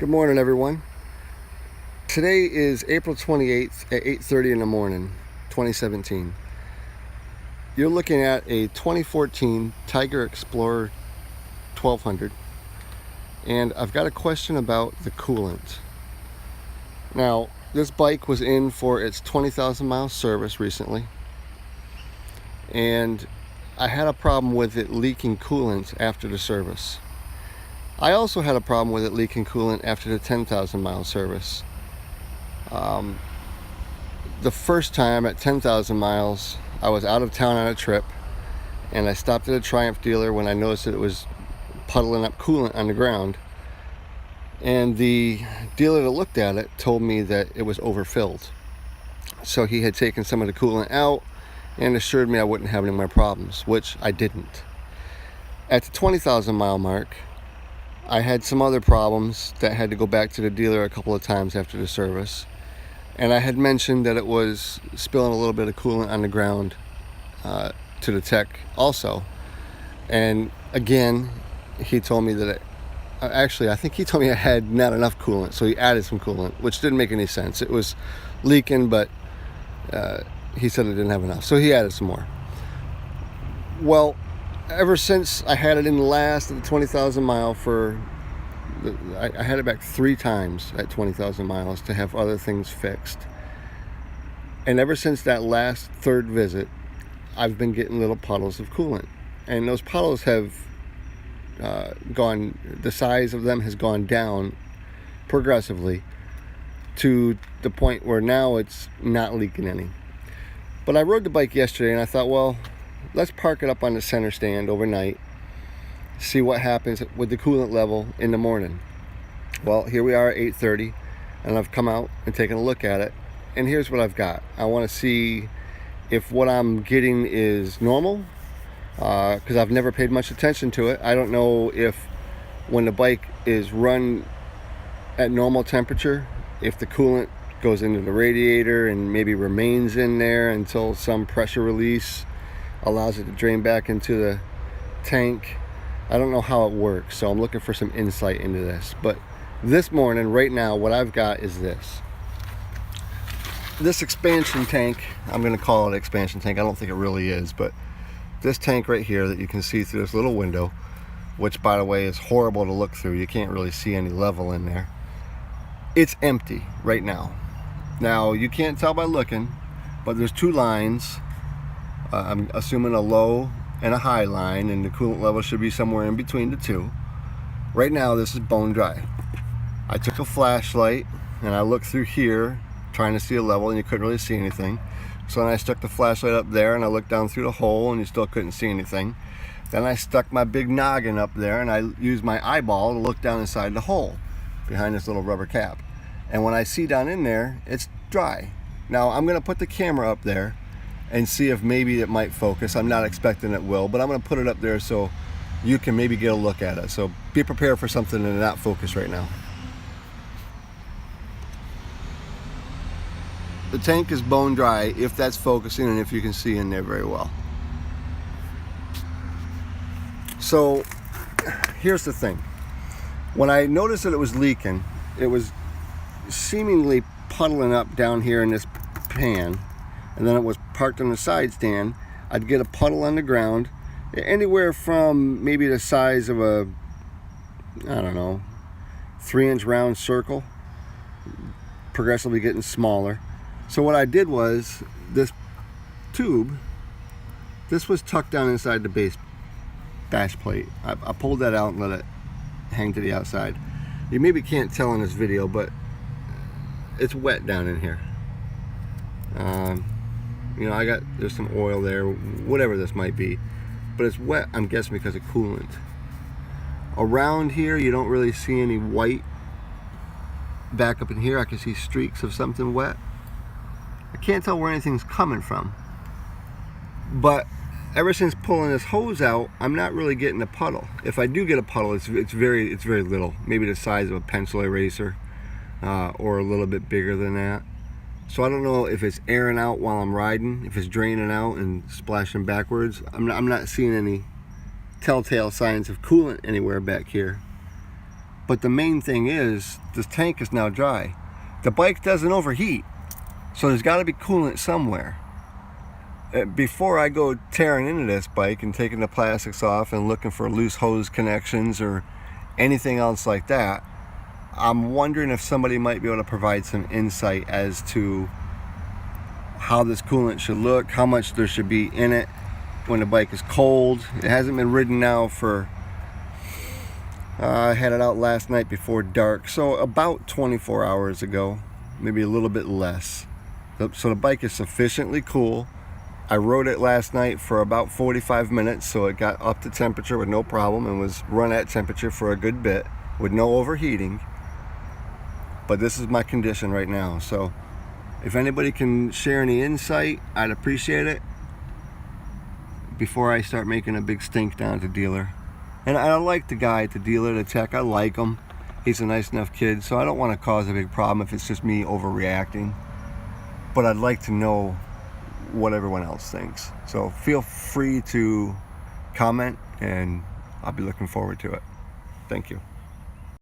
Good morning, everyone. Today is April 28th at 8:30 in the morning, 2017. You're looking at a 2014 Tiger Explorer 1200, and I've got a question about the coolant. Now, this bike was in for its 20,000 mile service recently, and I had a problem with it leaking coolant after the service. I also had a problem with it leaking coolant after the 10,000 mile service. The first time at 10,000 miles, I was out of town on a trip, and I stopped at a Triumph dealer when I noticed that it was puddling up coolant on the ground. And the dealer that looked at it told me that it was overfilled. So he had taken some of the coolant out and assured me I wouldn't have any more problems, which I didn't. At the 20,000 mile mark, I had some other problems that had to go back to the dealer a couple of times after the service. And I had mentioned that it was spilling a little bit of coolant on the ground to the tech also. And again, he told me that I think he told me I had not enough coolant, so he added some coolant, which didn't make any sense. It was leaking, but he said it didn't have enough, so he added some more. Well, ever since I had it in the last of the 20,000 mile I had it back 3 times at 20,000 miles to have other things fixed. And ever since that last third visit, I've been getting little puddles of coolant. And those puddles have the size of them has gone down progressively to the point where now it's not leaking any. But I rode the bike yesterday and I thought, well, let's park it up on the center stand overnight, see what happens with the coolant level in the morning. Well, here we are at 8:30, and I've come out and taken a look at it, and here's what I've got. I want to see if what I'm getting is normal, because I've never paid much attention to it. I don't know if when the bike is run at normal temperature, if the coolant goes into the radiator and maybe remains in there until some pressure release allows it to drain back into the tank. I don't know how it works, so I'm looking for some insight into this. But this morning, right now, what I've got is this expansion tank. I'm going to call it expansion tank. I don't think it really is, but this tank right here that you can see through this little window, which, by the way, is horrible to look through. You can't really see any level in there. It's empty right now. Now, you can't tell by looking, but there's 2 lines. I'm assuming a low and a high line, and the coolant level should be somewhere in between the 2. Right now, this is bone dry. I took a flashlight and I looked through here trying to see a level, and you couldn't really see anything. So then I stuck the flashlight up there and I looked down through the hole, and you still couldn't see anything. Then I stuck my big noggin up there and I used my eyeball to look down inside the hole behind this little rubber cap. And when I see down in there, it's dry. Now I'm going to put the camera up there and see if maybe it might focus. I'm not expecting it will, but I'm going to put it up there so you can maybe get a look at it. So be prepared for something to not focus right now. The tank is bone dry, if that's focusing and if you can see in there very well. So here's the thing. When I noticed that it was leaking, it was seemingly puddling up down here in this pan, and then it was parked on the side stand. I'd get a puddle on the ground, anywhere from maybe the size of a, I don't know, 3-inch round circle, progressively getting smaller. So what I did was, this tube, this was tucked down inside the bash plate. I pulled that out and let it hang to the outside. You maybe can't tell in this video, but it's wet down in here. You know, there's some oil there, whatever this might be, but it's wet, I'm guessing because of coolant. Around here, you don't really see any white. Back up in here, I can see streaks of something wet. I can't tell where anything's coming from. But ever since pulling this hose out, I'm not really getting a puddle. If I do get a puddle, it's very little, maybe the size of a pencil eraser, or a little bit bigger than that. So I don't know if it's airing out while I'm riding, if it's draining out and splashing backwards. I'm not seeing any telltale signs of coolant anywhere back here. But the main thing is, this tank is now dry. The bike doesn't overheat, so there's got to be coolant somewhere. Before I go tearing into this bike and taking the plastics off and looking for loose hose connections or anything else like that, I'm wondering if somebody might be able to provide some insight as to how this coolant should look, how much there should be in it when the bike is cold. It hasn't been ridden now for, I had it out last night before dark, so about 24 hours ago, maybe a little bit less. So the bike is sufficiently cool. I rode it last night for about 45 minutes, so it got up to temperature with no problem and was run at temperature for a good bit with no overheating. But this is my condition right now, so if anybody can share any insight, I'd appreciate it before I start making a big stink down at the dealer. And I like the guy at the dealer, the tech. I like him. He's a nice enough kid, so I don't want to cause a big problem if it's just me overreacting. But I'd like to know what everyone else thinks. So feel free to comment, and I'll be looking forward to it. Thank you.